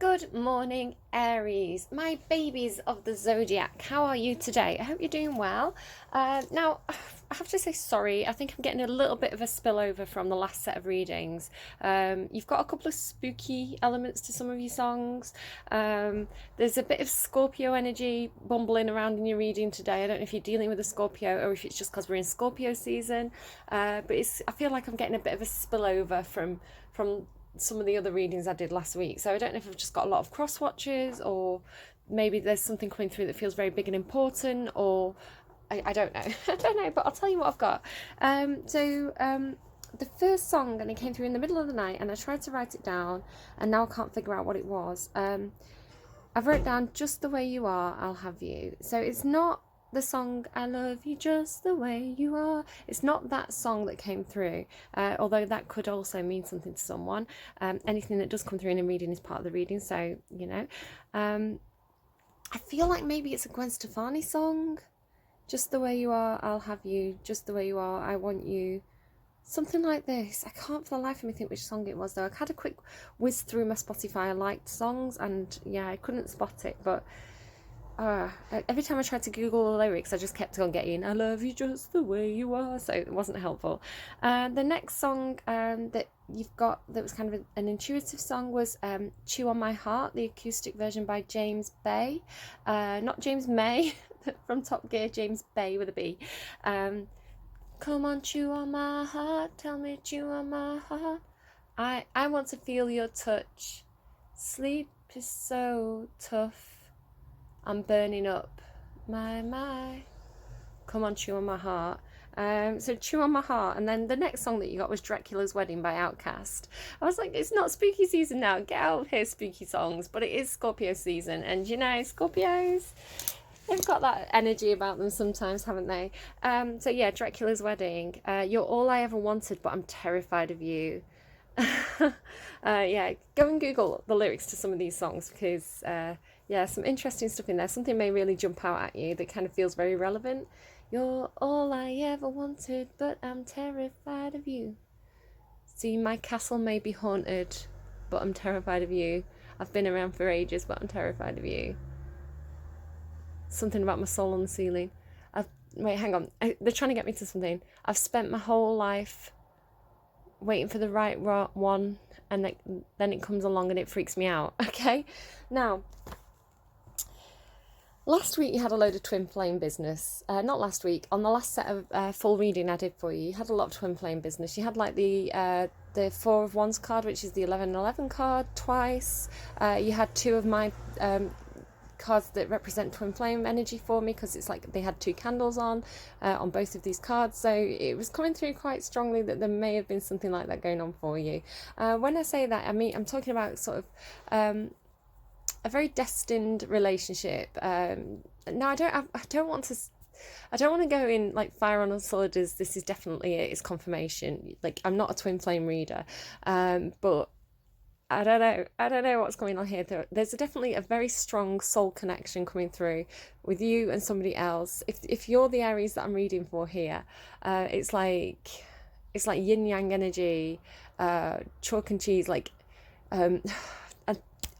Good morning, Aries, my babies of the zodiac. How are you today? I hope you're doing well. Now, I have to say sorry. I think I'm getting a little bit of a spillover from the last set of readings. You've got a couple of spooky elements to some of your songs. There's a bit of Scorpio energy bumbling around in your reading today. I don't know if you're dealing with a Scorpio or if it's just because we're in Scorpio season. But I feel like I'm getting a bit of a spillover from some of the other readings I did last week. So I don't know if I've just got a lot of cross watches, or maybe there's something coming through that feels very big and important, or I don't know. I don't know, but I'll tell you what I've got. The first song, and it came through in the middle of the night, and I tried to write it down, and now I can't figure out what it was. I've wrote down Just the Way You Are, I'll Have You. So it's not the song I Love You Just the Way You Are. It's not that song that came through, although that could also mean something to someone. Anything that does come through in a reading is part of the reading, so you know. I feel like maybe it's a Gwen Stefani song. Just the way you are, I'll have you. Just the way you are, I want you. Something like this. I can't for the life of me think which song it was though. I had a quick whiz through my Spotify liked songs, and yeah, I couldn't spot it, but every time I tried to Google the lyrics, I just kept on getting "I love you just the way you are," so it wasn't helpful. The next song that you've got that was kind of an intuitive song was "Chew on My Heart," the acoustic version by James Bay, not James May from Top Gear, James Bay with a B. Come on, chew on my heart, tell me chew on my heart. I want to feel your touch. Sleep is so tough. I'm burning up, my. Come on, chew on my heart. So chew on my heart, and then the next song that you got was Dracula's Wedding by OutKast. I was like, it's not spooky season now. Get out of here, spooky songs. But it is Scorpio season, and you know, Scorpios, they've got that energy about them sometimes, haven't they? So yeah, Dracula's Wedding. You're all I ever wanted, but I'm terrified of you. Yeah, go and Google the lyrics to some of these songs, because yeah, some interesting stuff in there. Something may really jump out at you that kind of feels very relevant. You're all I ever wanted, but I'm terrified of you. See, my castle may be haunted, but I'm terrified of you. I've been around for ages, but I'm terrified of you. Something about my soul on the ceiling. Wait, hang on. They're trying to get me to something. I've spent my whole life waiting for the right one, and then it comes along and it freaks me out. Okay, now last week you had a load of twin flame business. Not last week, on the last set of full reading I did for you, you had a lot of twin flame business. You had like the Four of Wands card, which is the 1111 card, twice. You had two of my cards that represent twin flame energy for me, because it's like they had two candles on both of these cards, so it was coming through quite strongly that there may have been something like that going on for you. When I say that, I mean I'm talking about sort of a very destined relationship. Now I don't want to go in like fire on all cylinders. This is definitely it. It's confirmation. Like, I'm not a twin flame reader, but I don't know what's going on here. There's definitely a very strong soul connection coming through with you and somebody else. If you're the Aries that I'm reading for here, it's like yin yang energy, chalk and cheese. Like,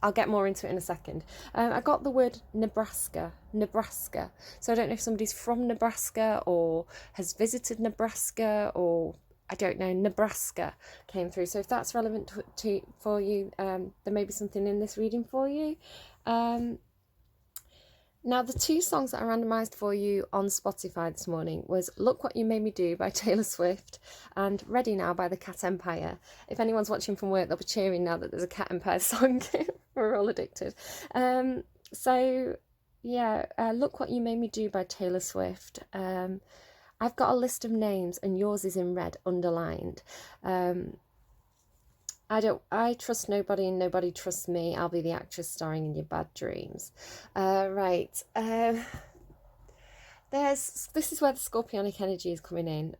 I'll get more into it in a second. I got the word Nebraska. So I don't know if somebody's from Nebraska or has visited Nebraska, or I don't know, Nebraska came through. So if that's relevant for you, there may be something in this reading for you. Now, the two songs that I randomised for you on Spotify this morning was Look What You Made Me Do by Taylor Swift and Ready Now by the Cat Empire. If anyone's watching from work, they'll be cheering now that there's a Cat Empire song. We're all addicted. So yeah, Look What You Made Me Do by Taylor Swift. I've got a list of names, and yours is in red, underlined. I trust nobody and nobody trusts me. I'll be the actress starring in your bad dreams. Right. This is where the scorpionic energy is coming in.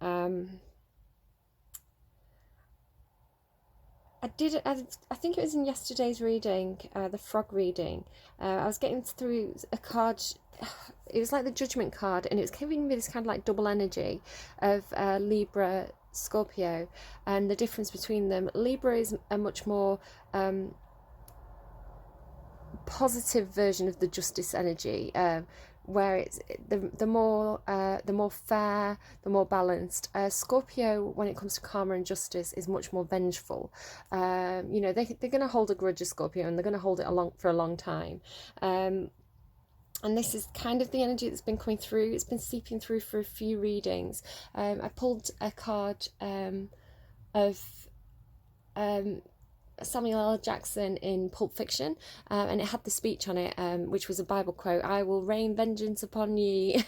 I think it was in yesterday's reading, the frog reading. I was getting through a card. It was like the judgment card, and it was giving me this kind of like double energy of Libra, Scorpio, and the difference between them. Libra is a much more positive version of the justice energy, where it's the more fair, the more balanced. Scorpio, when it comes to karma and justice, is much more vengeful. They're going to hold a grudge of Scorpio, and they're going to hold it for a long time. And this is kind of the energy that's been coming through. It's been seeping through for a few readings. I pulled a card of Samuel L. Jackson in Pulp Fiction, and it had the speech on it, which was a Bible quote, "I will rain vengeance upon ye."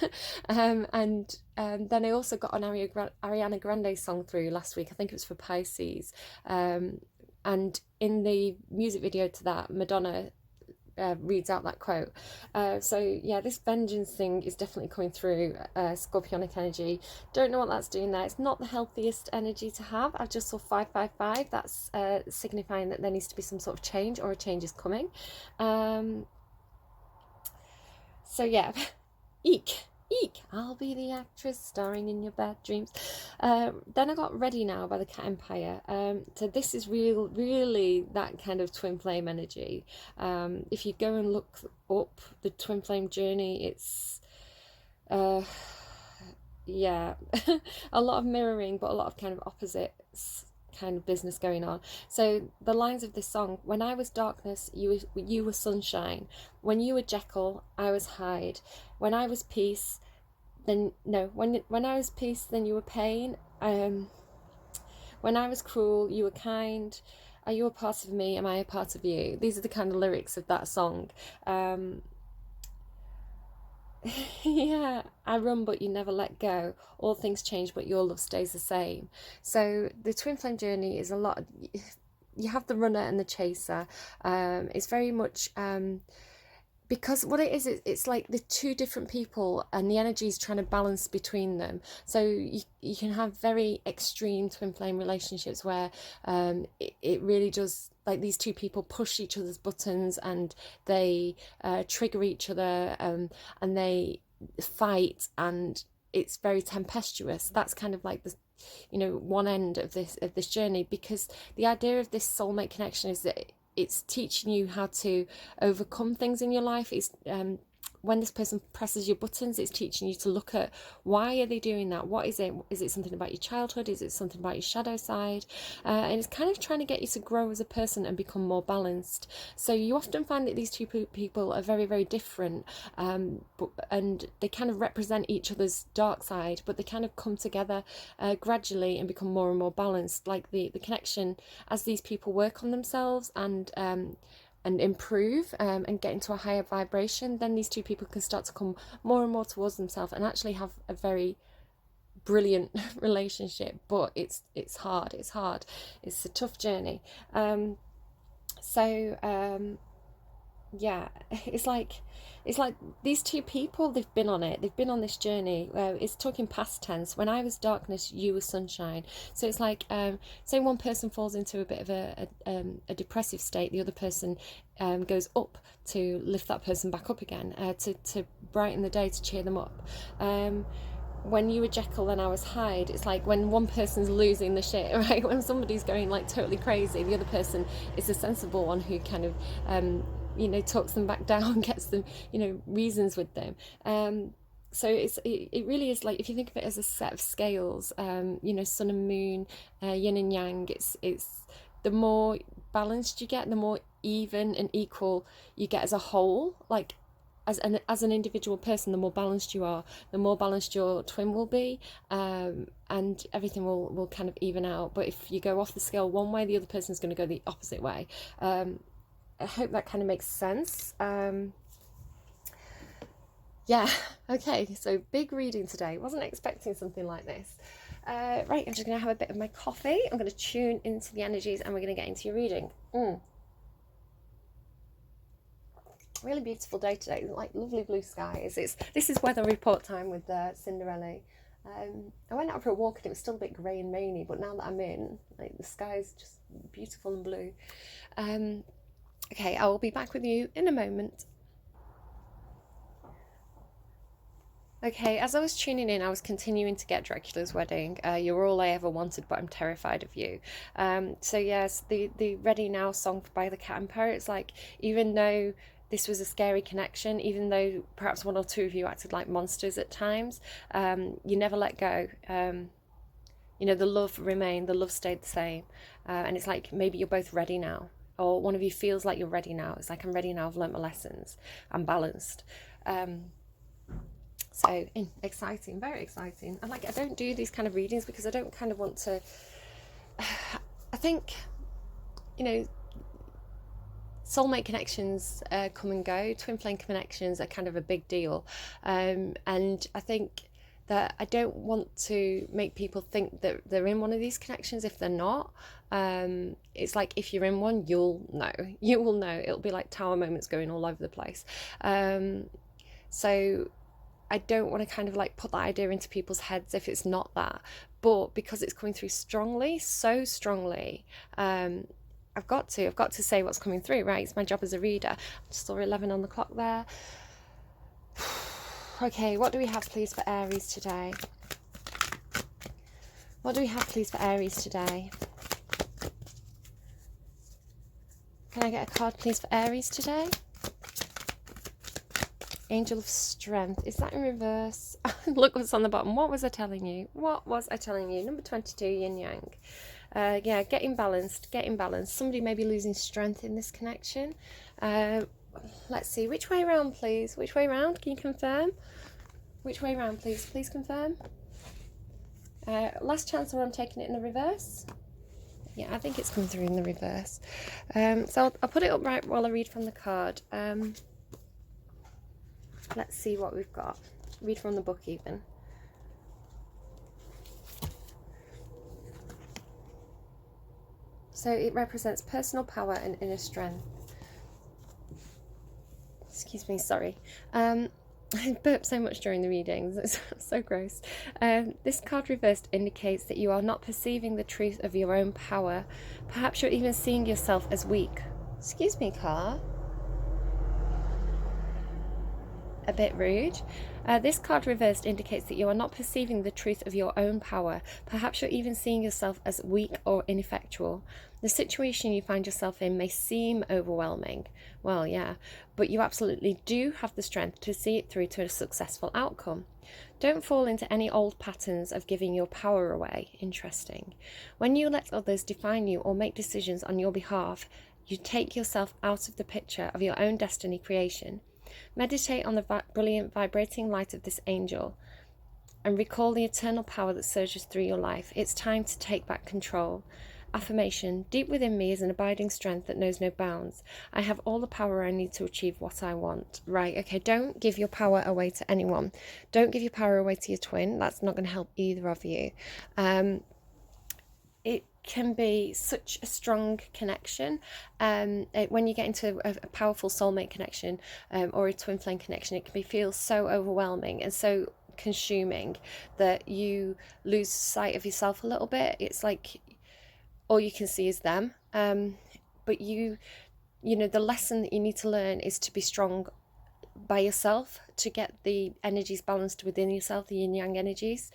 And then I also got an Ariana Grande song through last week. I think it was for Pisces. And in the music video to that, Madonna reads out that quote. So yeah, this vengeance thing is definitely coming through. Scorpionic energy. Don't know what that's doing there. It's not the healthiest energy to have. I just saw 555. That's signifying that there needs to be some sort of change, or a change is coming. So yeah, eek. I'll be the actress starring in your bad dreams. Then I got Ready Now by the Cat Empire. So this is really that kind of twin flame energy. If you go and look up the twin flame journey, it's yeah, a lot of mirroring, but a lot of kind of opposites kind of business going on. So the lines of this song: when I was darkness, you were sunshine. When you were Jekyll, I was Hyde. When I was peace, when I was peace, then you were pain. When I was cruel, you were kind. Are you a part of me? Am I a part of you? These are the kind of lyrics of that song. Yeah, I run but you never let go. All things change but your love stays the same. So the twin flame journey is a lot. You have the runner and the chaser. It's very much because what it is, it's like the two different people, and the energy is trying to balance between them. So you can have very extreme twin flame relationships where it really does, like, these two people push each other's buttons, and they trigger each other, and they fight, and it's very tempestuous. That's kind of like the one end of this journey, because the idea of this soulmate connection is that it's teaching you how to overcome things in your life. It's when this person presses your buttons, it's teaching you to look at, why are they doing that? What is it? Is it something about your childhood? Is it something about your shadow side? And it's kind of trying to get you to grow as a person and become more balanced. So you often find that these two people are very, very different, and they kind of represent each other's dark side, but they kind of come together gradually and become more and more balanced. Like the connection, as these people work on themselves and improve and get into a higher vibration, then these two people can start to come more and more towards themselves and actually have a very brilliant relationship. But it's hard. It's a tough journey. Yeah, it's like these two people, they've been on this journey. It's talking past tense. When I was darkness, you were sunshine. So it's like, say one person falls into a bit of a depressive state, the other person goes up to lift that person back up again, to brighten the day, to cheer them up. When you were Jekyll and I was Hyde, it's like when one person's losing the shit, right? When somebody's going like totally crazy, the other person is the sensible one who kind of talks them back down, gets them, reasons with them. So it really is, like, if you think of it as a set of scales, sun and moon, yin and yang, it's the more balanced you get, the more even and equal you get as a whole. Like, as an individual person, the more balanced you are, the more balanced your twin will be, and everything will kind of even out. But if you go off the scale one way, the other person's going to go the opposite way. I hope that kind of makes sense. Yeah, okay, so big reading today. Wasn't expecting something like this. Right, I'm just going to have a bit of my coffee. I'm going to tune into the energies, and we're going to get into your reading. Really beautiful day today, like lovely blue skies. This is weather report time with Cinderella. I went out for a walk and it was still a bit grey and rainy, but now that I'm in, like, the sky's just beautiful and blue. Okay, I will be back with you in a moment. Okay, as I was tuning in, I was continuing to get Dracula's Wedding. You're all I ever wanted, but I'm terrified of you. So yes, the Ready Now song by the Cat Empire, it's like, even though this was a scary connection, even though perhaps one or two of you acted like monsters at times. You never let go. You know, the love remained, the love stayed the same. And it's like, maybe you're both ready now, or one of you feels like you're ready now. It's like, I'm ready now, I've learnt my lessons, I'm balanced. So exciting, very exciting. And like, I don't do these kind of readings because I don't kind of want to, I think, you know, soulmate connections come and go. Twin flame connections are kind of a big deal. And I think that I don't want to make people think that they're in one of these connections if they're not. It's like, if you're in one, you'll know. You will know. It'll be like tower moments going all over the place. So I don't want to kind of like put that idea into people's heads if it's not that. But because it's coming through strongly, so strongly, I've got to say what's coming through, right? It's my job as a reader. I just saw 11 on the clock there. Okay, what do we have, please, for Aries today? What do we have, please, for Aries today? Can I get a card, please, for Aries today? Angel of Strength. Is that in reverse? Look what's on the bottom. What was I telling you? What was I telling you? Number 22, yin yang. Yeah, getting balanced. Somebody may be losing strength in this connection. Let's see. Which way around, please? Which way around? Can you confirm? Which way around, please? Please confirm. Last chance, or I'm taking it in the reverse. Yeah, I think it's come through in the reverse. So I'll put it up right while I read from the card. Let's see what we've got. Read from the book even. So it represents personal power and inner strength. Excuse me, sorry. I burp so much during the readings. It's so gross. This card reversed indicates that you are not perceiving the truth of your own power. Perhaps you're even seeing yourself as weak. Excuse me, car. A bit rude. This card reversed indicates that you are not perceiving the truth of your own power. Perhaps you're even seeing yourself as weak or ineffectual. The situation you find yourself in may seem overwhelming. Well, yeah, but you absolutely do have the strength to see it through to a successful outcome. Don't fall into any old patterns of giving your power away. Interesting. When you let others define you or make decisions on your behalf, you take yourself out of the picture of your own destiny creation. Meditate on the brilliant vibrating light of this angel and recall the eternal power that surges through your life. It's time to take back control. Affirmation: deep within me is an abiding strength that knows no bounds. I have all the power I need to achieve what I want. Right, okay, don't give your power away to anyone. Don't give your power away to your twin. That's not going to help either of you. It can be such a strong connection. When you get into a powerful soulmate connection or a twin flame connection, it can feel so overwhelming and so consuming that you lose sight of yourself a little bit. It's like all you can see is them. But you know, the lesson that you need to learn is to be strong by yourself, to get the energies balanced within yourself, the yin yang energies.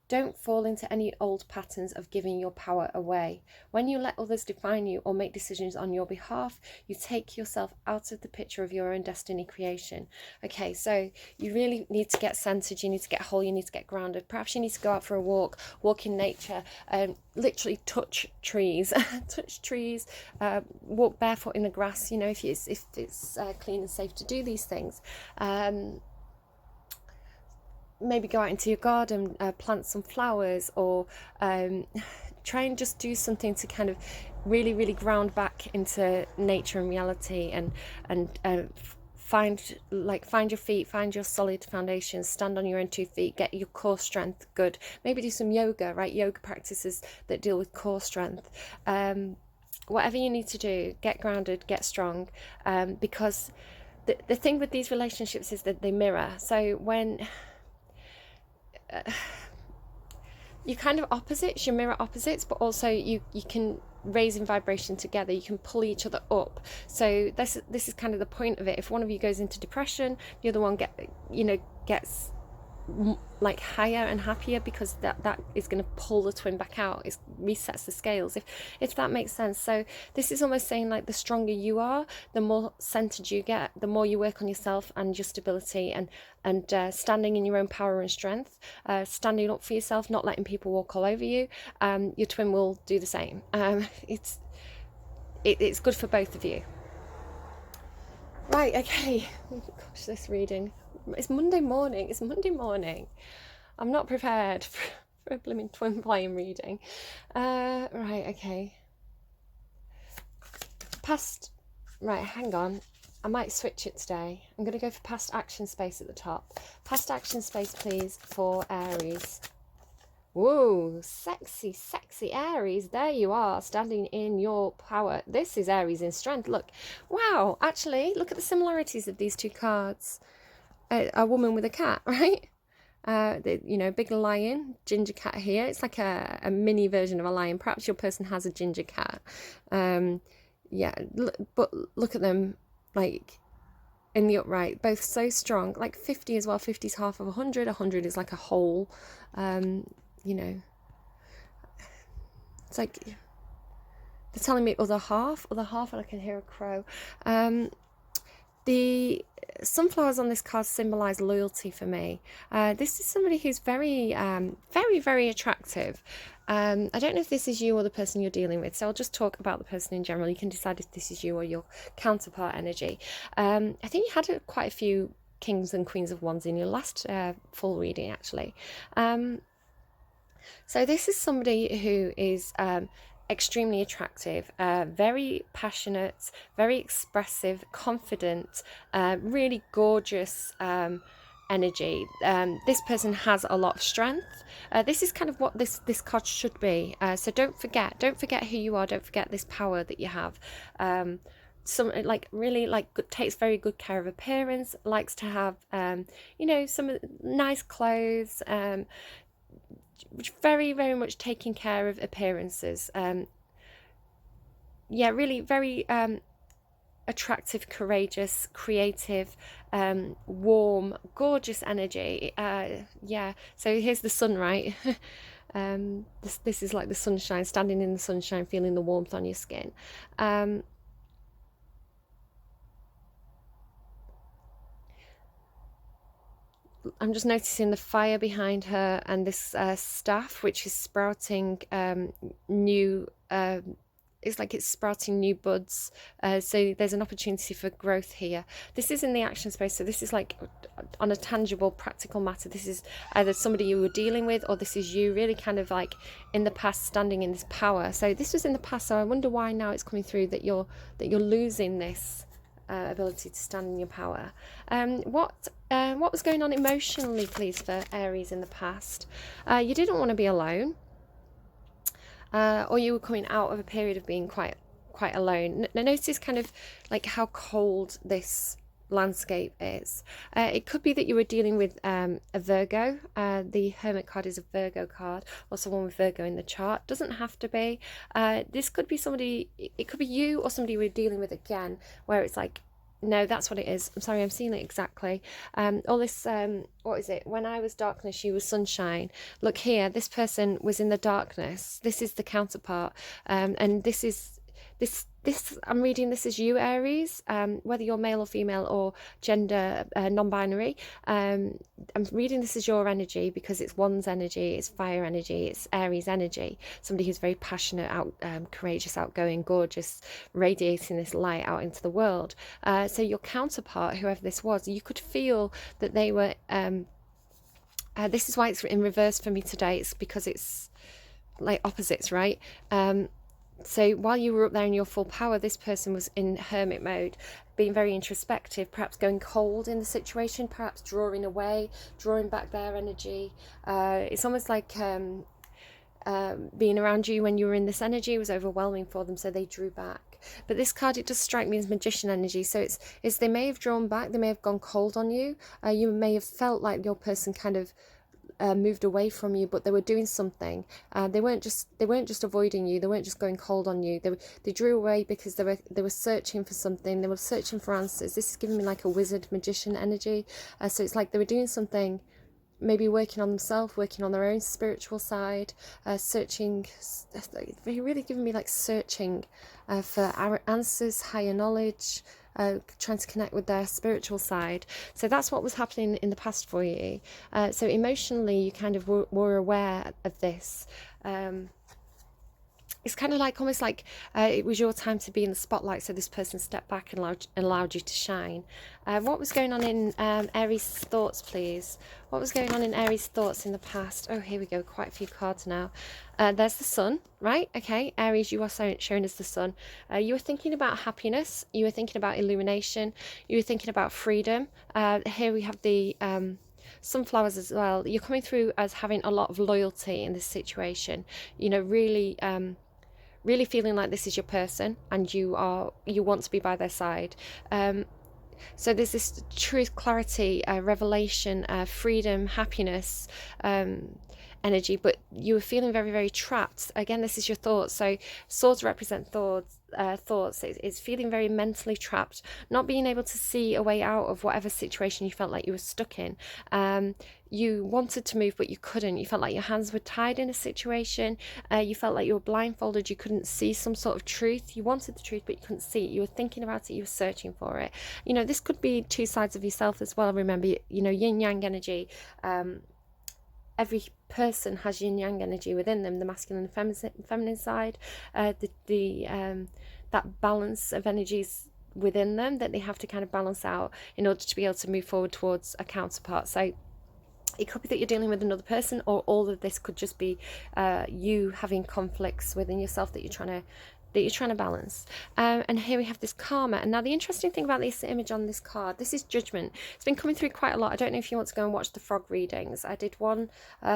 Don't fall into any old patterns of giving your power away. When you let others define you or make decisions on your behalf, you take yourself out of the picture of your own destiny creation. Okay, so you really need to get centered, you need to get whole, you need to get grounded. Perhaps you need to go out for a walk in nature, literally touch trees, walk barefoot in the grass, you know, if it's clean and safe to do these things. Maybe go out into your garden, plant some flowers, or try and just do something to kind of really, really ground back into nature and reality, and find your feet, find your solid foundation, stand on your own 2 feet, get your core strength good. Maybe do some yoga, right? Yoga practices that deal with core strength. Whatever you need to do, get grounded, get strong, because the thing with these relationships is that they mirror. So when you're kind of opposites, you mirror opposites, but also you can raise in vibration together, you can pull each other up. So this is kind of the point of it. If one of you goes into depression, the other one gets like higher and happier, because that is going to pull the twin back out. It resets the scales, if that makes sense. So this is almost saying like the stronger you are, the more centered you get, the more you work on yourself and your stability, and standing in your own power and strength, standing up for yourself, not letting people walk all over you. Your twin will do the same. It's good for both of you. Right, okay. Oh, gosh, this reading. It's Monday morning. I'm not prepared for a blooming twin flame reading. Right, okay. Right, hang on. I might switch it today. I'm going to go for past action space at the top. Past action space, please, for Aries. Whoa, sexy, sexy Aries. There you are, standing in your power. This is Aries in strength. Look, wow, actually, look at the similarities of these two cards. A woman with a cat, right? Big lion, ginger cat here. It's like a mini version of a lion. Perhaps your person has a ginger cat. But look at them, like, in the upright, both so strong. Like 50 as well. 50 is half of 100. 100 is like a whole. It's like they're telling me other half, and I can hear a crow. The sunflowers on this card symbolize loyalty for me. This is somebody who's very, very, very attractive. I don't know if this is you or the person you're dealing with, so I'll just talk about the person in general. You can decide if this is you or your counterpart energy. I think you had quite a few Kings and Queens of Wands in your last full reading, actually. So this is somebody who is extremely attractive, very passionate, very expressive, confident, really gorgeous energy. This person has a lot of strength. This is kind of what this card should be. So don't forget who you are. Don't forget this power that you have. Takes very good care of appearance, likes to have some nice clothes, very, very much taking care of appearances. Really very attractive, courageous, creative, warm, gorgeous energy. So here's the sun, right? This is like the sunshine, standing in the sunshine, feeling the warmth on your skin. I'm just noticing the fire behind her, and this staff, which is sprouting new. It's like it's sprouting new buds. So there's an opportunity for growth here. This is in the action space, so this is like on a tangible, practical matter. This is either somebody you were dealing with, or this is you really kind of like in the past, standing in this power. So this was in the past. So I wonder why now it's coming through that you're losing this ability to stand in your power. What was going on emotionally, please, for Aries in the past? You didn't want to be alone, or you were coming out of a period of being quite alone. Now notice kind of like how cold this landscape is. It could be that you were dealing with a Virgo. The Hermit card is a Virgo card, or someone with Virgo in the chart. Doesn't have to be. This could be somebody, it could be you or somebody we're dealing with again, where it's like, no, that's what it is. I'm sorry, I'm seeing it exactly. All this, what is it? When I was darkness, you were sunshine. Look here, this person was in the darkness. This is the counterpart. And this is, I'm reading this as you, Aries, whether you're male or female or gender non-binary. I'm reading this as your energy because it's one's energy, it's fire energy, it's Aries energy. Somebody who's very passionate, courageous, outgoing, gorgeous, radiating this light out into the world. So your counterpart, whoever this was, you could feel that they were... this is why it's in reverse for me today. It's because it's like opposites, right? So while you were up there in your full power, this person was in hermit mode, being very introspective, perhaps going cold in the situation, perhaps drawing away, drawing back their energy. It's almost like being around you when you were in this energy was overwhelming for them, so they drew back. But this card, it does strike me as magician energy. So it's they may have drawn back, they may have gone cold on you. You may have felt like your person kind of moved away from you, but they were doing something. They weren't just avoiding you. They weren't just going cold on you. They drew away because they were searching for something. They were searching for answers. This is giving me like a wizard magician energy. So it's like they were doing something maybe working on themselves, working on their own spiritual side, searching. They're really giving me like searching for answers, higher knowledge, trying to connect with their spiritual side. So that's what was happening in the past for you. So emotionally, you kind of were aware of this. It's kind of like almost like it was your time to be in the spotlight, so this person stepped back and allowed you to shine. What was going on in Aries' thoughts, please? What was going on in Aries' thoughts in the past? Oh, here we go, quite a few cards now. There's the sun, right? Okay, Aries, you are shown as the sun. You were thinking about happiness, you were thinking about illumination, you were thinking about freedom. Here we have the sunflowers as well. You're coming through as having a lot of loyalty in this situation, you know, really feeling like this is your person and you want to be by their side. So there's this truth, clarity, revelation, freedom, happiness, energy, but you were feeling very, very trapped. Again, this is your thoughts. So swords represent thoughts. It's feeling very mentally trapped, not being able to see a way out of whatever situation you felt like you were stuck in. You wanted to move, but you couldn't. You felt like your hands were tied in a situation. You felt like you were blindfolded. You couldn't see some sort of truth. You wanted the truth, but you couldn't see it. You were thinking about it. You were searching for it. You know, this could be two sides of yourself as well. Remember, you know, yin yang energy. Every person has yin yang energy within them, the masculine and feminine side, that balance of energies within them that they have to kind of balance out in order to be able to move forward towards a counterpart. So it could be that you're dealing with another person, or all of this could just be you having conflicts within yourself that you're trying to balance. And here we have this karma. And now the interesting thing about this image on this card, this is judgment. It's been coming through quite a lot. I don't know if you want to go and watch the frog readings. I did one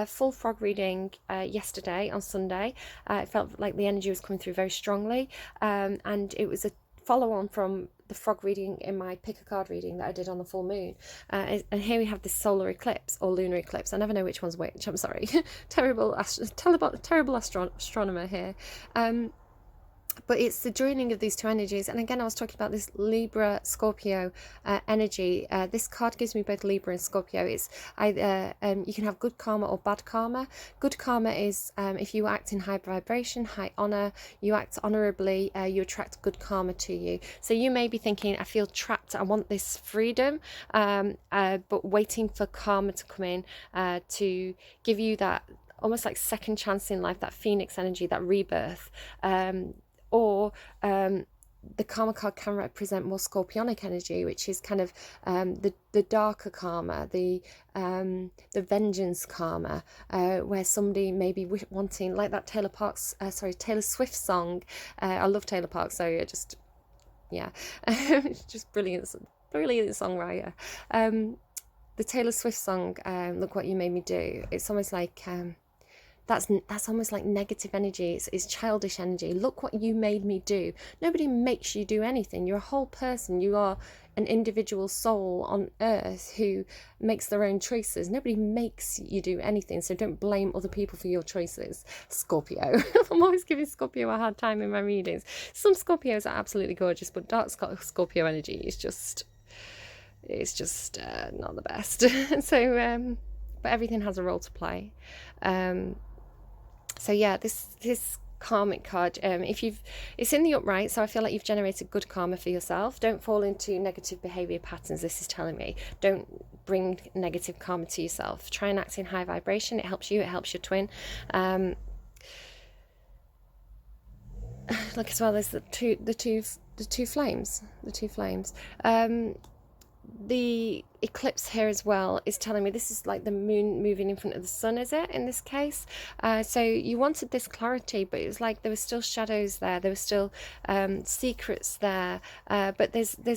full frog reading yesterday on Sunday. It felt like the energy was coming through very strongly, and it was a follow on from the frog reading in my pick a card reading that I did on the full moon. And here we have this solar eclipse or lunar eclipse. I never know which one's which. I'm sorry. terrible astronomer here. But it's the joining of these two energies. And again, I was talking about this Libra Scorpio energy. This card gives me both Libra and Scorpio. It's either you can have good karma or bad karma. Good karma is if you act in high vibration, high honor, you act honorably, you attract good karma to you. So you may be thinking, I feel trapped, I want this freedom, but waiting for karma to come in to give you that almost like second chance in life, that phoenix energy, that rebirth. Or the karma card can represent more scorpionic energy, which is kind of the darker karma, the vengeance karma, where somebody may be wanting, like that Taylor Swift song. I love Taylor Parks, so just brilliant songwriter. The Taylor Swift song, Look What You Made Me Do. It's almost like that's almost like negative energy. It's childish energy. Look what you made me do. Nobody makes you do anything. You're a whole person. You are an individual soul on earth who makes their own choices. Nobody makes you do anything, so don't blame other people for your choices. Scorpio. I'm always giving Scorpio a hard time in my readings. Some Scorpios are absolutely gorgeous, but dark Scorpio energy is just not the best. So but everything has a role to play. So yeah, this karmic card, it's in the upright, so I feel like you've generated good karma for yourself. Don't fall into negative behavior patterns. This is telling me, don't bring negative karma to yourself. Try and act in high vibration. It helps you, it helps your twin. Look, as well as the two flames. The eclipse here as well is telling me this is like the moon moving in front of the sun, is it, in this case? So you wanted this clarity, but it was like there were still shadows there, there were still secrets there, but there's the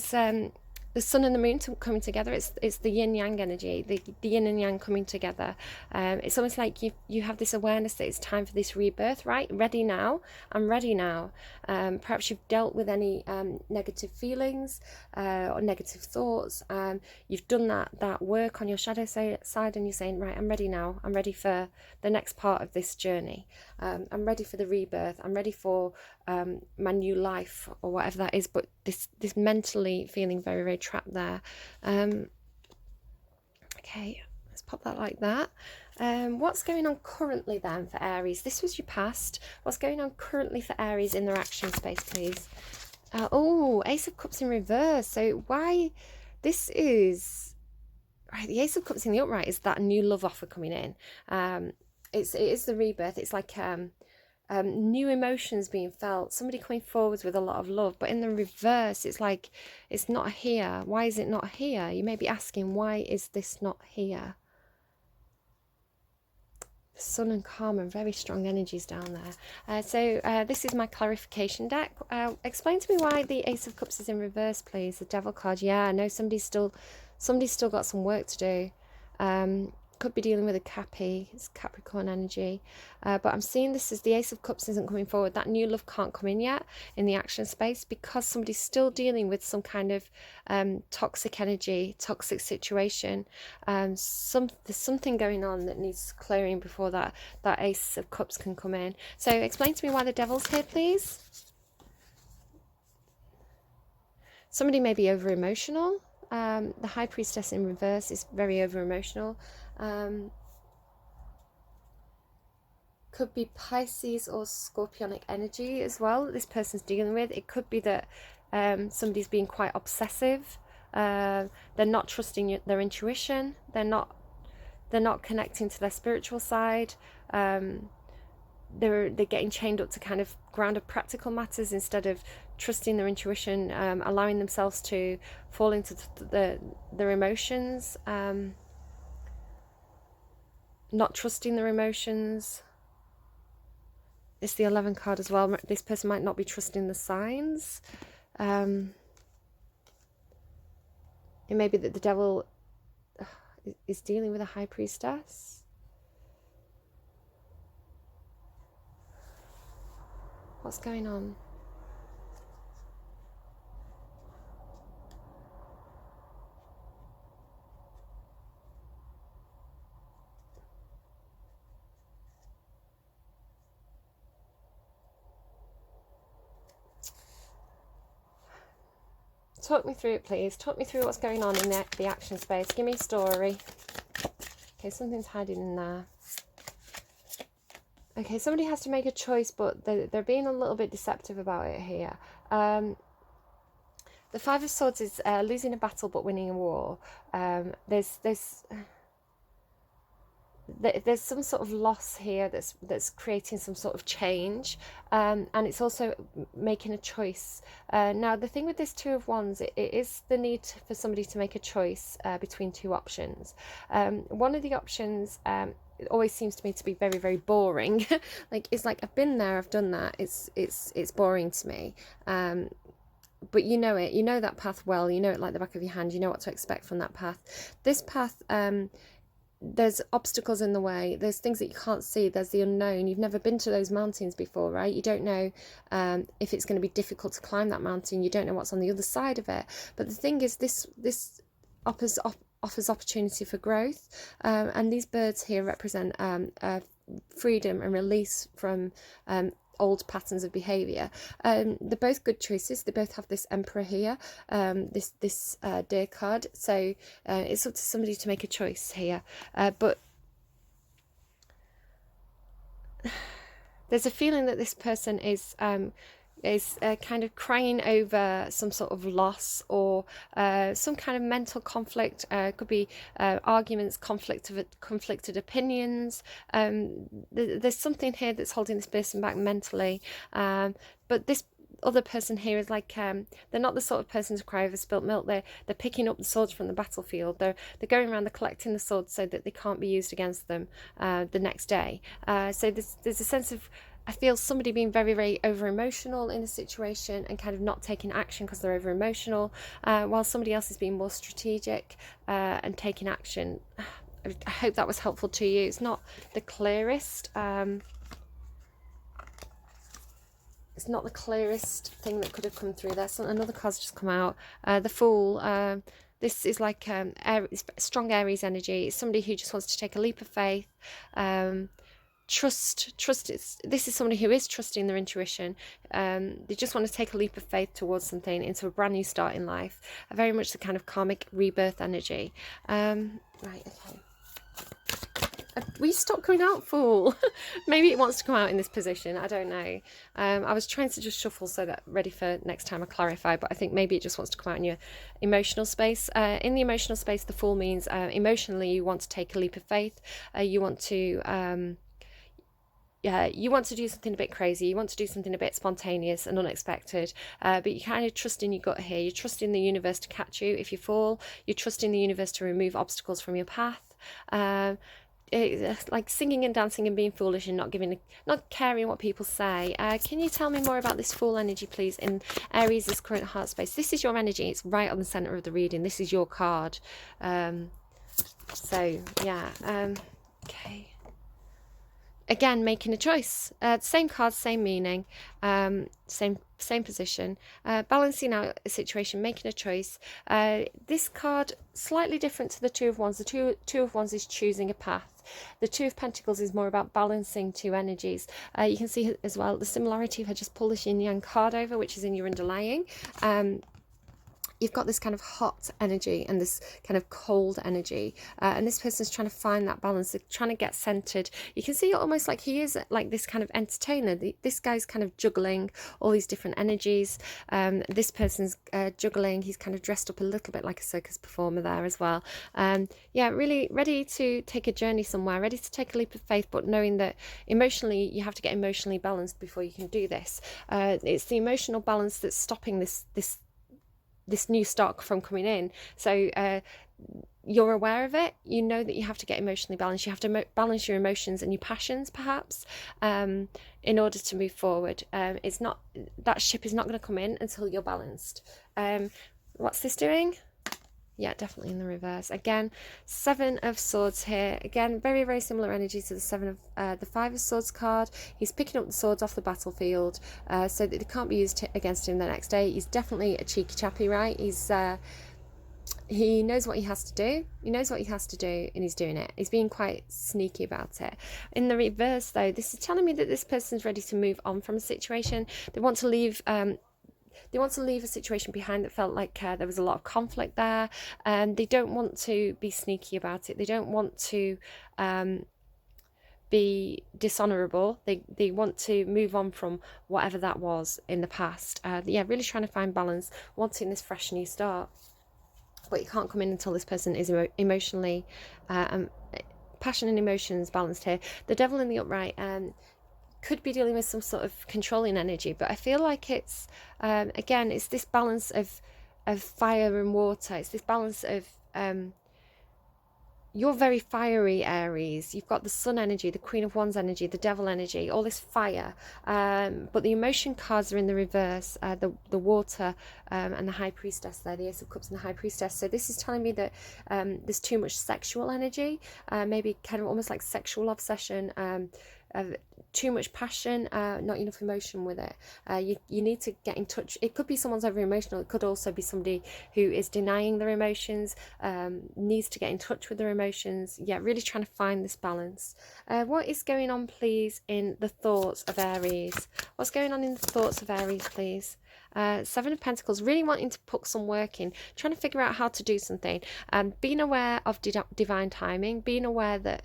sun and the moon coming together. It's the yin yang energy, the yin and yang coming together. It's almost like you have this awareness that it's time for this rebirth, right? Ready now. I'm ready now. Perhaps you've dealt with any negative feelings or negative thoughts. You've done that work on your shadow side, and you're saying, right, I'm ready now. I'm ready for the next part of this journey. I'm ready for the rebirth. I'm ready for my new life, or whatever that is. But this mentally feeling very, very trapped there. Okay, let's pop pop that like that. What's going on currently then for Aries? This was your past. What's going on currently for Aries in their action space, please? Oh, Ace of Cups in reverse. So why this is right? The Ace of Cups in the upright is that new love offer coming in. It is the rebirth. It's like new emotions being felt, somebody coming forwards with a lot of love. But in the reverse, it's like it's not here. Why is it not here? You may be asking, why is this not here? Sun and Karma, very strong energies down there. So this is my clarification deck. Explain to me why the Ace of Cups is in reverse, please. The Devil card. Yeah, I know somebody's still got some work to do. Could be dealing with a Cappy. It's Capricorn energy. But I'm seeing this as the Ace of Cups isn't coming forward. That new love can't come in yet in the action space because somebody's still dealing with some kind of toxic energy, toxic situation. There's something going on that needs clearing before that Ace of Cups can come in. So explain to me why the Devil's here, please. Somebody may be over emotional. The High Priestess in reverse is very over emotional. Could be Pisces or Scorpionic energy as well that this person's dealing with. It could be that somebody's being quite obsessive. They're not trusting their intuition. They're not connecting to their spiritual side. They're getting chained up to kind of ground of practical matters instead of trusting their intuition, allowing themselves to fall into their emotions. Not trusting their emotions. It's the 11 card as well. This person might not be trusting the signs. It may be that the Devil is dealing with a High Priestess. What's going on? Talk me through it, please. Talk me through what's going on in the action space. Give me a story. Okay, something's hiding in there. Okay, somebody has to make a choice, but they're being a little bit deceptive about it here. The Five of Swords is losing a battle but winning a war. There's some sort of loss here that's creating some sort of change, and it's also making a choice. Now the thing with this Two of Wands, it is the need for somebody to make a choice between two options. One of the options it always seems to me to be very, very boring. It's like I've been there, I've done that. It's boring to me. But you know it. You know that path well. You know it like the back of your hand. You know what to expect from that path. This path, there's obstacles in the way. There's things that you can't see. There's the unknown. You've never been to those mountains before, right? You don't know if it's going to be difficult to climb that mountain. You don't know what's on the other side of it. But the thing is, this offers opportunity for growth, and these birds here represent freedom and release from old patterns of behavior. They're both good choices. They both have this Emperor here, this Deer card. So it's up to somebody to make a choice here. But there's a feeling that this person is kind of crying over some sort of loss or some kind of mental conflict. Could be arguments, conflicted opinions. There's something here that's holding this person back mentally. But this other person here is like they're not the sort of person to cry over spilt milk. They're picking up the swords from the battlefield. They're going around, they're collecting the swords so that they can't be used against them the next day. So there's a sense of, I feel somebody being very, very over emotional in a situation and kind of not taking action because they're over emotional, while somebody else is being more strategic and taking action. I hope that was helpful to you. It's not the clearest. It's not the clearest thing that could have come through there. So another card's just come out. The Fool. This is like strong Aries energy. It's somebody who just wants to take a leap of faith. Trust. This is somebody who is trusting their intuition. They just want to take a leap of faith towards something, into a brand new start in life. Very much the kind of karmic rebirth energy. Right, okay. Will you stop coming out, fool? Maybe it wants to come out in this position. I don't know. I was trying to just shuffle so that ready for next time I clarify, but I think maybe it just wants to come out in your emotional space. In the emotional space, the Fool means emotionally you want to take a leap of faith. You want to... you want to do something a bit crazy, you want to do something a bit spontaneous and unexpected, but you kind of trust in your gut here. You trust in the universe to catch you if you fall. You trust in the universe to remove obstacles from your path. It's like singing and dancing and being foolish and not caring what people say. Can you tell me more about this Fool energy, please, in Aries' current heart space? This is your energy. It's right on the center of the reading. This is your card. So yeah. Okay. Again, making a choice. Same card, same meaning, same position. Balancing out a situation, making a choice. This card slightly different to the Two of Wands. The two of Wands is choosing a path. The Two of Pentacles is more about balancing two energies. You can see as well the similarity if I just pull this yin yang card over, which is in your underlying. You've got this kind of hot energy and this kind of cold energy, and this person's trying to find that balance. They're trying to get centered. You can see almost like he is like this kind of entertainer. This guy's kind of juggling all these different energies. This person's juggling. He's kind of dressed up a little bit like a circus performer there as well. Yeah, really ready to take a journey somewhere, ready to take a leap of faith, but knowing that emotionally you have to get emotionally balanced before you can do this. It's the emotional balance that's stopping this new stock from coming in. So you're aware of it. You know that you have to get emotionally balanced. You have to balance your emotions and your passions, perhaps, in order to move forward. It's not, that ship is not going to come in until you're balanced. What's this doing? Yeah, definitely in the reverse. Again, Seven of Swords here. Again, very, very similar energy to the Five of Swords card. He's picking up the swords off the battlefield so that they can't be used against him the next day. He's definitely a cheeky chappy, right? He knows what he has to do. He knows what he has to do and he's doing it. He's being quite sneaky about it. In the reverse, though, this is telling me that this person's ready to move on from a situation. They want to leave... They want to leave a situation behind that felt like there was a lot of conflict there. They don't want to be sneaky about it. They don't want to be dishonourable. They want to move on from whatever that was in the past. Yeah, really trying to find balance, wanting this fresh new start. But you can't come in until this person is emotionally, passion and emotions balanced here. The Devil in the upright could be dealing with some sort of controlling energy, but I feel like it's again, it's this balance of fire and water. It's this balance of you're very fiery, Aries. You've got the Sun energy, the Queen of Wands energy, the Devil energy, all this fire, but the emotion cards are in the reverse, the water and the High Priestess there, the Ace of Cups and the High Priestess. So this is telling me that there's too much sexual energy, maybe kind of almost like sexual obsession, too much passion, not enough emotion with it. You need to get in touch. It could be someone's over emotional. It could also be somebody who is denying their emotions, needs to get in touch with their emotions. Yeah, really trying to find this balance. What is going on, please, in the thoughts of Aries? What's going on in the thoughts of Aries, please? Seven of Pentacles, really wanting to put some work in, trying to figure out how to do something, being aware of divine timing, being aware that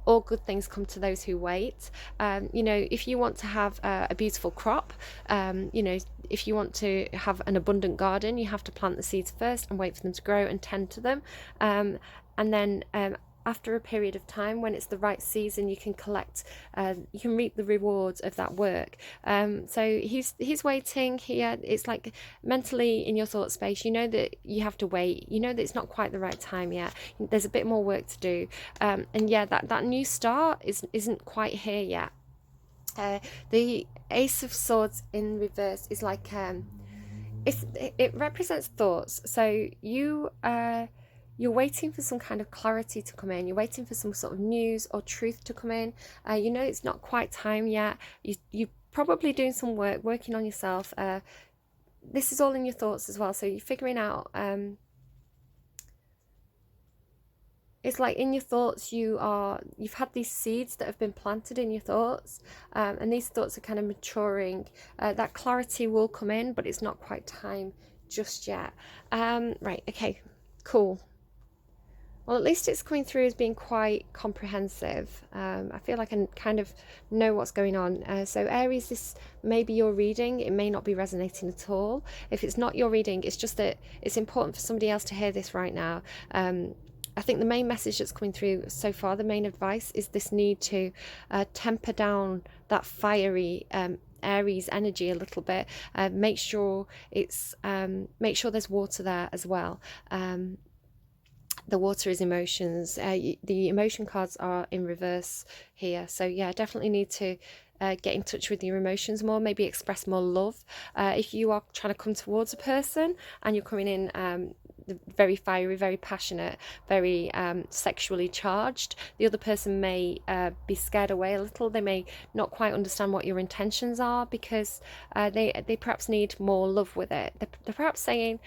all good things come to those who wait. You know, if you want to have a beautiful crop, you know, if you want to have an abundant garden, you have to plant the seeds first and wait for them to grow and tend to them. And then after a period of time, when it's the right season, you can collect, you can reap the rewards of that work. So he's waiting here. It's like mentally in your thought space, you know that you have to wait. You know that it's not quite the right time yet. There's a bit more work to do. And yeah, that new start isn't quite here yet. The Ace of Swords in reverse is like, it represents thoughts. So you're waiting for some kind of clarity to come in. You're waiting for some sort of news or truth to come in. You know it's not quite time yet. You're probably doing some work, working on yourself. This is all in your thoughts as well. So you're figuring out... it's like in your thoughts you've had these seeds that have been planted in your thoughts, and these thoughts are kind of maturing. That clarity will come in, but it's not quite time just yet. Right, okay, cool. Well, at least it's coming through as being quite comprehensive. I feel like I kind of know what's going on. So Aries, this may be your reading. It may not be resonating at all. If it's not your reading, it's just that it's important for somebody else to hear this right now. I think the main message that's coming through so far, the main advice, is this need to temper down that fiery Aries energy a little bit. Make sure there's water there as well. The water is emotions. The emotion cards are in reverse here. So yeah, definitely need to get in touch with your emotions more, maybe express more love. If you are trying to come towards a person and you're coming in very fiery, very passionate, very sexually charged, the other person may be scared away a little. They may not quite understand what your intentions are, because they perhaps need more love with it. They're perhaps saying,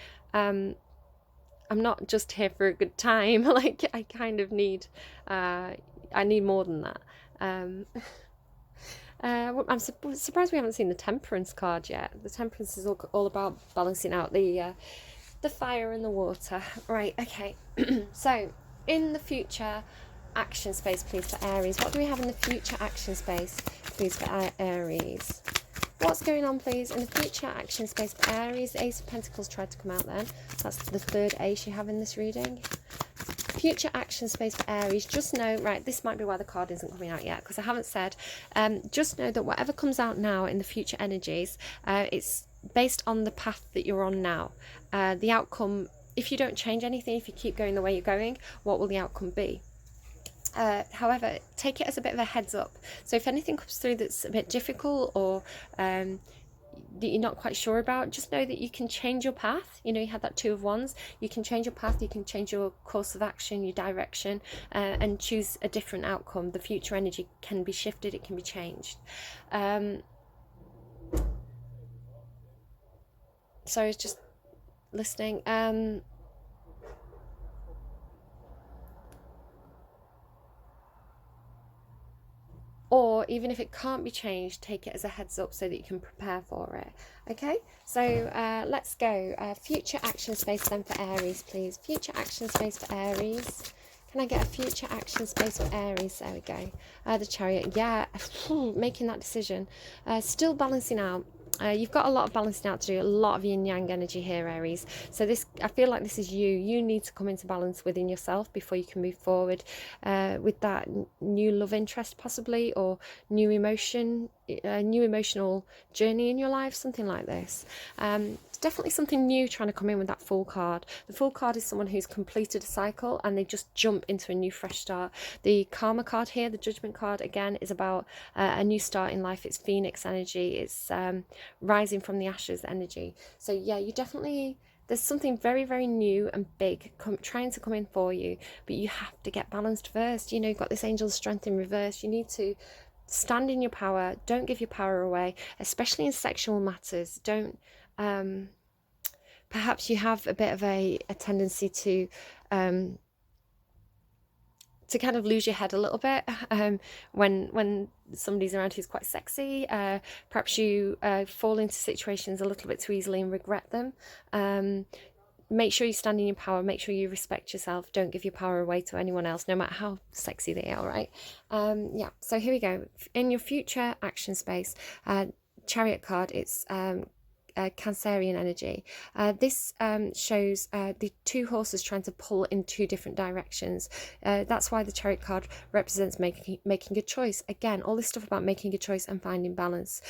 I'm not just here for a good time. Like, I kind of need, I need more than that. I'm surprised we haven't seen the Temperance card yet. The Temperance is all about balancing out the fire and the water. Right, okay. So, in the future action space, please, for Aries. What do we have in the future action space, please, for Aries? What's going on, please, in the future action space for Aries? The Ace of Pentacles tried to come out then. That's the third ace you have in this reading. Future action space for Aries. Just know, right, this might be why the card isn't coming out yet, because I haven't said. Just know that whatever comes out now in the future energies, it's based on the path that you're on now. The outcome, if you don't change anything, if you keep going the way you're going, what will the outcome be? However, take it as a bit of a heads up. So if anything comes through that's a bit difficult, or that you're not quite sure about, just know that you can change your path. You know, you had that Two of Wands. You can change your path, you can change your course of action, your direction, and choose a different outcome. The future energy can be shifted, it can be changed. Sorry, just listening. Or even if it can't be changed, take it as a heads up so that you can prepare for it. Okay, so let's go. Future action space then for Aries, please. Future action space for Aries. Can I get a future action space for Aries? There we go. The Chariot. Yeah, making that decision. Still balancing out. You've got a lot of balancing out to do, a lot of yin yang energy here, Aries. So this, I feel like this is you. You need to come into balance within yourself before you can move forward with that new love interest, possibly, or new emotion, new emotional journey in your life, something like this. It's definitely something new trying to come in with that Fool card. The Fool card is someone who's completed a cycle and they just jump into a new fresh start. The Karma card here, the Judgment card, again, is about a new start in life. It's Phoenix energy. It's rising from the ashes energy. So yeah, you definitely, there's something very, very new and big trying to come in for you, but you have to get balanced first. You know, you've got this Angel of Strength in reverse. You need to stand in your power. Don't give your power away, especially in sexual matters. Don't perhaps you have a bit of a tendency to kind of lose your head a little bit when somebody's around who's quite sexy. Perhaps you fall into situations a little bit too easily and regret them. Make sure you stand in your power. Make sure you respect yourself. Don't give your power away to anyone else, no matter how sexy they are, right? Yeah, so here we go. In your future action space, Chariot card, it's Cancerian energy. This shows the two horses trying to pull in two different directions. That's why the Chariot card represents making a choice. Again, all this stuff about making a choice and finding balance.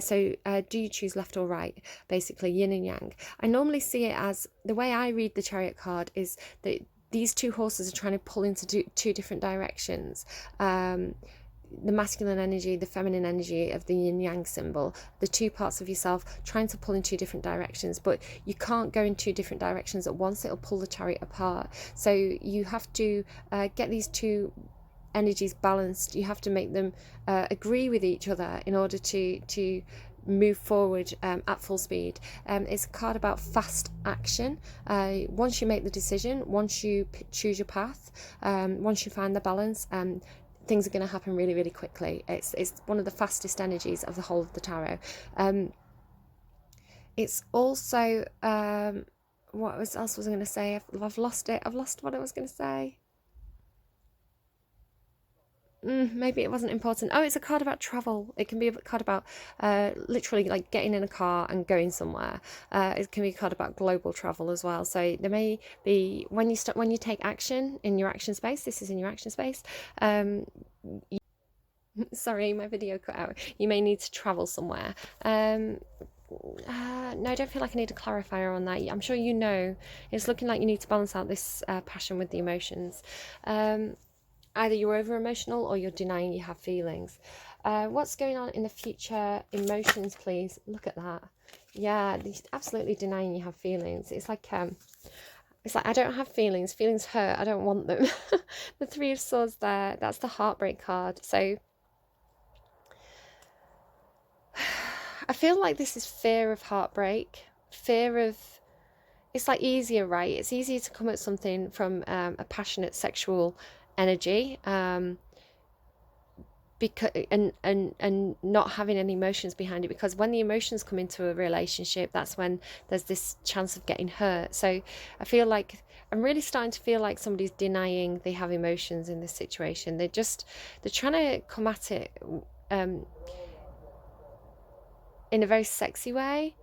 So do you choose left or right? Basically, yin and yang. I normally see it as, the way I read the Chariot card is that these two horses are trying to pull into two different directions. The masculine energy, the feminine energy of the yin yang symbol, the two parts of yourself trying to pull in two different directions, but you can't go in two different directions at once. It'll pull the chariot apart. So you have to get these two energies balanced. You have to make them agree with each other in order to move forward at full speed. It's a card about fast action. Once you make the decision, once you choose your path, once you find the balance, things are going to happen really, really quickly. It's one of the fastest energies of the whole of the tarot. It's also what else was I going to say? I've lost it. I've lost what I was going to say. maybe it wasn't important. Oh, it's a card about travel. It can be a card about literally like getting in a car and going somewhere. It can be a card about global travel as well. So there may be when you take action in your action space. This is in your action space. Sorry, my video cut out. You may need to travel somewhere. No, I don't feel like I need a clarifier on that. I'm sure you know. It's looking like you need to balance out this passion with the emotions. Either you're over emotional or you're denying you have feelings. What's going on in the future emotions, please? Look at that. Yeah, absolutely denying you have feelings. It's like I don't have feelings. Feelings hurt. I don't want them. The Three of Swords there. That's the heartbreak card. So I feel like this is fear of heartbreak, fear of, it's like easier, right? It's easier to come at something from a passionate sexual energy, because and not having any emotions behind it, because when the emotions come into a relationship, that's when there's this chance of getting hurt. So I feel like I'm really starting to feel like somebody's denying they have emotions in this situation. They're trying to come at it in a very sexy way,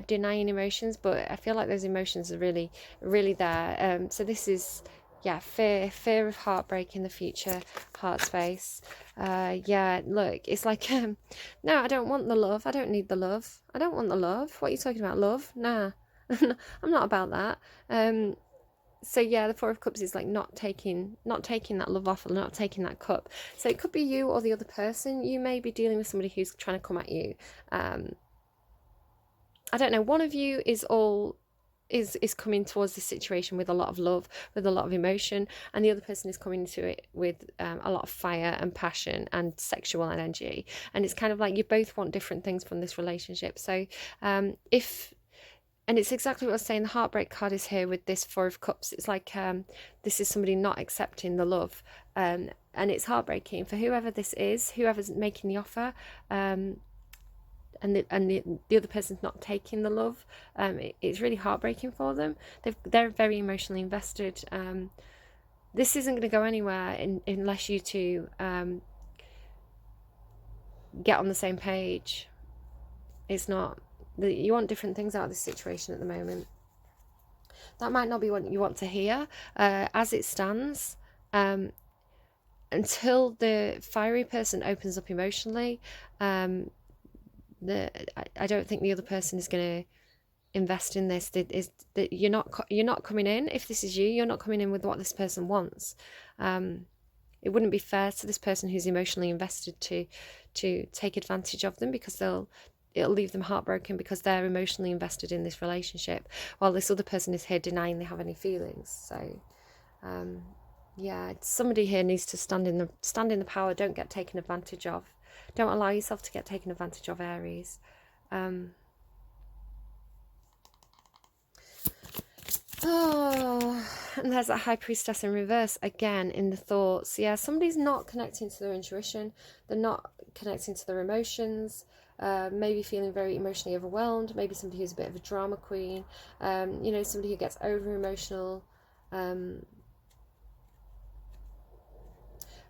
denying emotions, but I feel like those emotions are really, really there. So this is, yeah, fear of heartbreak in the future, heart space. Yeah, look, it's like, no, I don't want the love. I don't need the love. I don't want the love. What are you talking about, love? Nah, I'm not about that. So yeah, the Four of Cups is like not taking that love offer, not taking that cup. So it could be you or the other person. You may be dealing with somebody who's trying to come at you. I don't know. One of you is coming towards this situation with a lot of love, with a lot of emotion, and the other person is coming to it with a lot of fire and passion and sexual energy. And it's kind of like you both want different things from this relationship. So and it's exactly what I was saying. The heartbreak card is here with this Four of Cups. It's like this is somebody not accepting the love, and it's heartbreaking for whoever this is, whoever's making the offer, and the other person's not taking the love. It's really heartbreaking for them. They're very emotionally invested. This isn't going to go anywhere unless you two get on the same page. It's not. You want different things out of this situation at the moment. That might not be what you want to hear. As it stands, until the fiery person opens up emotionally, I don't think the other person is going to invest in this. That you're not coming in. If this is you, you're not coming in with what this person wants. It wouldn't be fair to this person who's emotionally invested to take advantage of them, because it'll leave them heartbroken because they're emotionally invested in this relationship, while this other person is here denying they have any feelings. So yeah, somebody here needs to stand in the power. Don't get taken advantage of. Don't allow yourself to get taken advantage of, Aries. Oh, and there's that High Priestess in reverse again in the thoughts. Yeah, somebody's not connecting to their intuition. They're not connecting to their emotions. Maybe feeling very emotionally overwhelmed. Maybe somebody who's a bit of a drama queen. Somebody who gets over emotional. The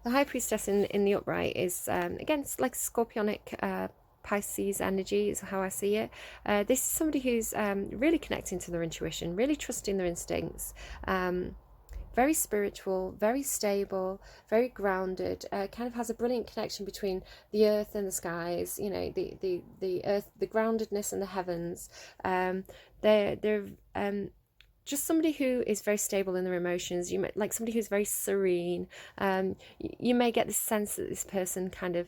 High Priestess in the upright is again, it's like scorpionic Pisces energy is how I see it. This is somebody who's really connecting to their intuition, really trusting their instincts, very spiritual, very stable, very grounded, kind of has a brilliant connection between the earth and the skies, the earth, the groundedness and the heavens. They're just somebody who is very stable in their emotions. You might like somebody who's very serene. You may get this sense that this person kind of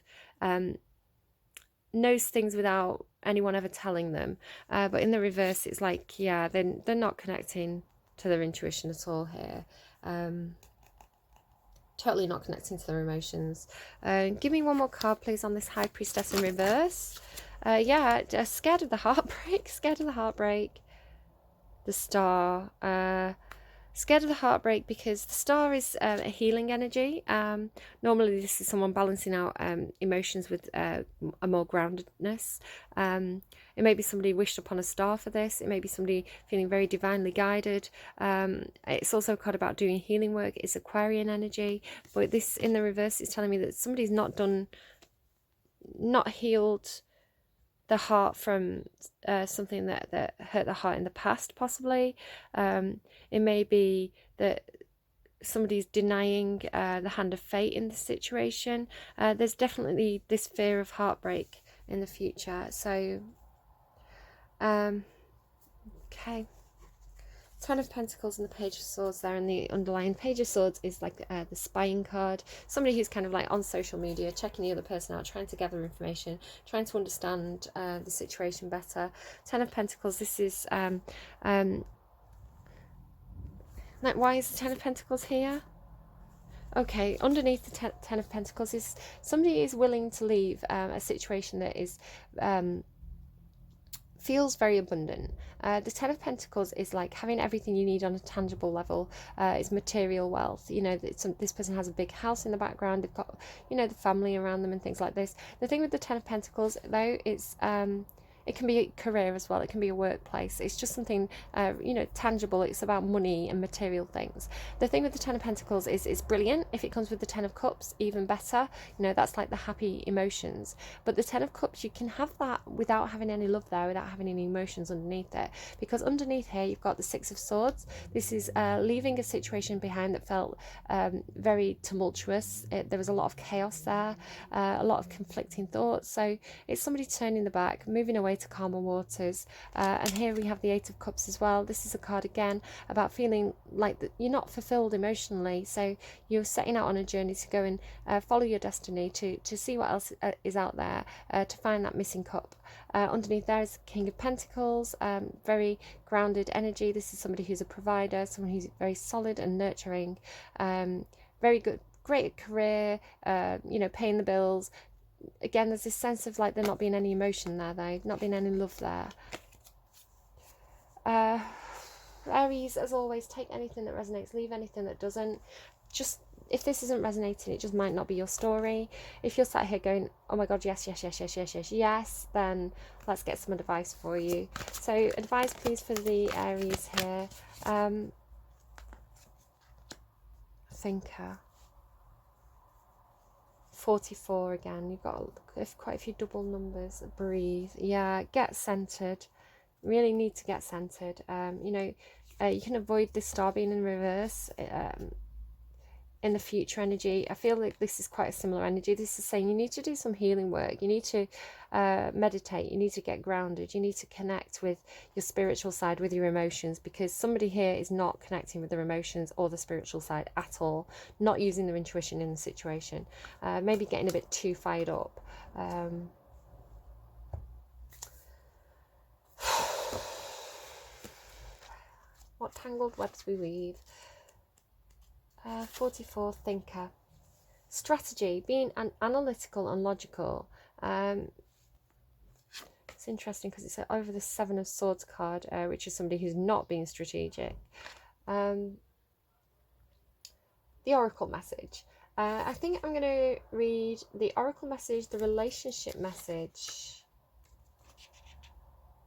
knows things without anyone ever telling them, but in the reverse it's like, yeah, they're not connecting to their intuition at all here. Totally not connecting to their emotions. Give me one more card please on this High Priestess in reverse. Scared of the heartbreak. The Star. Scared of the heartbreak because the star is a healing energy. Normally this is someone balancing out emotions with a more groundedness. It may be somebody wished upon a star for this. It may be somebody feeling very divinely guided. It's also a card about doing healing work. It's Aquarian energy. But this in the reverse is telling me that somebody's not healed the heart from something that hurt the heart in the past, possibly. It may be that somebody's denying the hand of fate in this situation. There's definitely this fear of heartbreak in the future. So, okay. Ten of Pentacles and the Page of Swords there, and the underlying Page of Swords is like the spying card. Somebody who's kind of like on social media, checking the other person out, trying to gather information, trying to understand the situation better. Ten of Pentacles, this is like, why is the Ten of Pentacles here? Okay, underneath the Ten of Pentacles is somebody is willing to leave a situation that is feels very abundant. The Ten of Pentacles is like having everything you need on a tangible level. It's material wealth. You know, this person has a big house in the background. They've got, you know, the family around them and things like this. The thing with the Ten of Pentacles, though, it's it can be a career as well. It can be a workplace. It's just something, you know, tangible. It's about money and material things. The thing with the Ten of Pentacles is it's brilliant. If it comes with the Ten of Cups, even better. You know, that's like the happy emotions. But the Ten of Cups, you can have that without having any love there, without having any emotions underneath it. Because underneath here, you've got the Six of Swords. This is leaving a situation behind that felt very tumultuous. There was a lot of chaos there, a lot of conflicting thoughts. So it's somebody turning the back, moving away to calmer waters. And here we have the Eight of Cups as well. This is a card again about feeling like that you're not fulfilled emotionally, so you're setting out on a journey to go and follow your destiny, to see what else is out there, to find that missing cup. Underneath there is King of Pentacles, very grounded energy. This is somebody who's a provider, someone who's very solid and nurturing, very good, great career, you know, paying the bills. Again, there's this sense of like there not being any emotion there, though, not being any love there. Aries, as always, take anything that resonates, leave anything that doesn't. Just, if this isn't resonating, it just might not be your story. If you're sat here going, oh my god, yes, yes, yes, yes, yes, yes, yes, then let's get some advice for you. So advice please for the Aries here. Thinker. 44 again. You've got quite a few double numbers. Breathe. Yeah, get centered. Really need to get centered. You know, you can avoid this star being in reverse in the future energy. I feel like this is quite a similar energy. This is saying you need to do some healing work. You need to meditate. You need to get grounded. You need to connect with your spiritual side, with your emotions, because somebody here is not connecting with their emotions or the spiritual side at all, not using their intuition in the situation, maybe getting a bit too fired up. What tangled webs we weave. 44, Thinker. Strategy, being analytical and logical. It's interesting because it's over the Seven of Swords card, which is somebody who's not being strategic. The Oracle message. I think I'm going to read the Oracle message, the relationship message,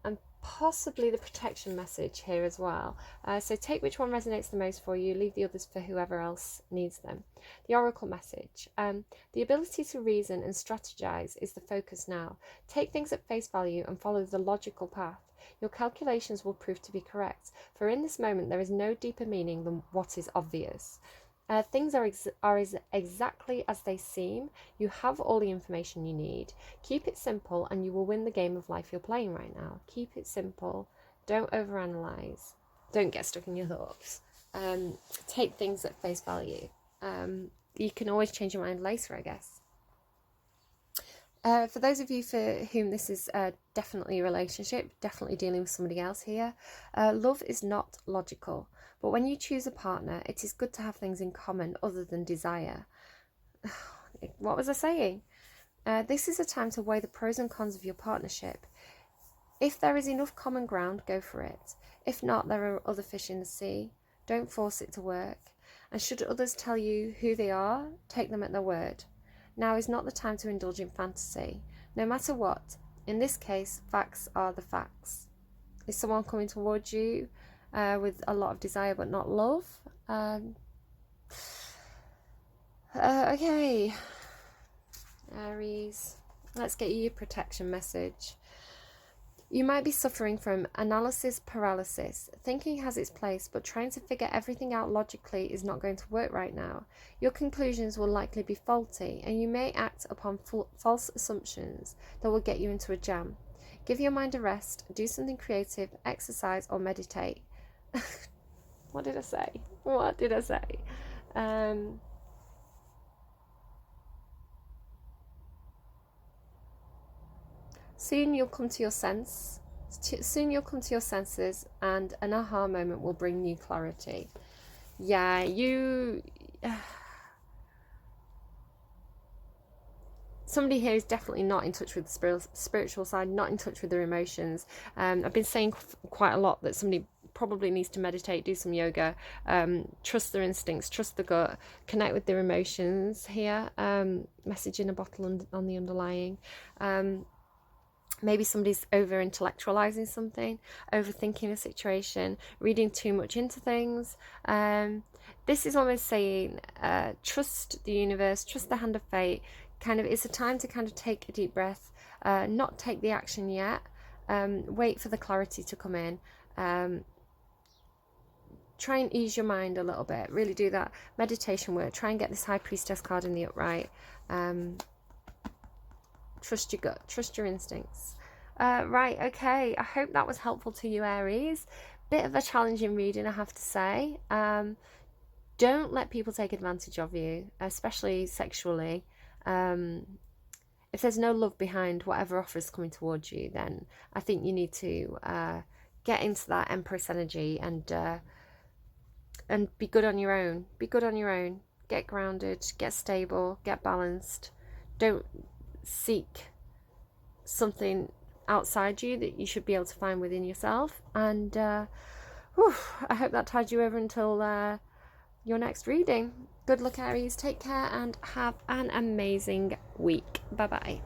and possibly the protection message here as well. So take which one resonates the most for you, leave the others for whoever else needs them. The Oracle message. The ability to reason and strategize is the focus now. Take things at face value and follow the logical path. Your calculations will prove to be correct, for in this moment there is no deeper meaning than what is obvious. Things are exactly as they seem. You have all the information you need. Keep it simple and you will win the game of life you're playing right now. Keep it simple. Don't overanalyze. Don't get stuck in your thoughts. Take things at face value. You can always change your mind later, I guess. For those of you for whom this is definitely a relationship, definitely dealing with somebody else here, love is not logical. But when you choose a partner, it is good to have things in common other than desire. What was I saying? This is a time to weigh the pros and cons of your partnership. If there is enough common ground, go for it. If not, there are other fish in the sea. Don't force it to work. And should others tell you who they are, take them at their word. Now is not the time to indulge in fantasy. No matter what, in this case, facts are the facts. Is someone coming towards you with a lot of desire but not love? Okay, Aries, let's get you your protection message. You might be suffering from analysis paralysis. Thinking has its place, but trying to figure everything out logically is not going to work right now. Your conclusions will likely be faulty, and you may act upon false assumptions that will get you into a jam. Give your mind a rest, do something creative, exercise, or meditate. What did I say? What did I say? Soon you'll come to your senses, and an aha moment will bring new clarity. Yeah, somebody here is definitely not in touch with the spiritual side, not in touch with their emotions. I've been saying quite a lot that somebody probably needs to meditate, do some yoga, trust their instincts, trust the gut, connect with their emotions here. Message in a bottle on the underlying. Maybe somebody's over intellectualizing something, overthinking a situation, reading too much into things. This is almost saying trust the universe, trust the hand of fate. Kind of, it's a time to kind of take a deep breath, not take the action yet, wait for the clarity to come in. Try and ease your mind a little bit, really do that meditation work. Try and get this High Priestess card in the upright. Trust your gut, trust your instincts. Right, okay, I hope that was helpful to you, Aries. Bit of a challenging reading, I have to say. Don't let people take advantage of you, especially sexually. If there's no love behind whatever offer is coming towards you, then I think you need to get into that Empress energy and be good on your own. Be good on your own. Get grounded, get stable, get balanced. Don't seek something outside you that you should be able to find within yourself. And I hope that tied you over until your next reading. Good luck, Aries. Take care and have an amazing week. Bye bye.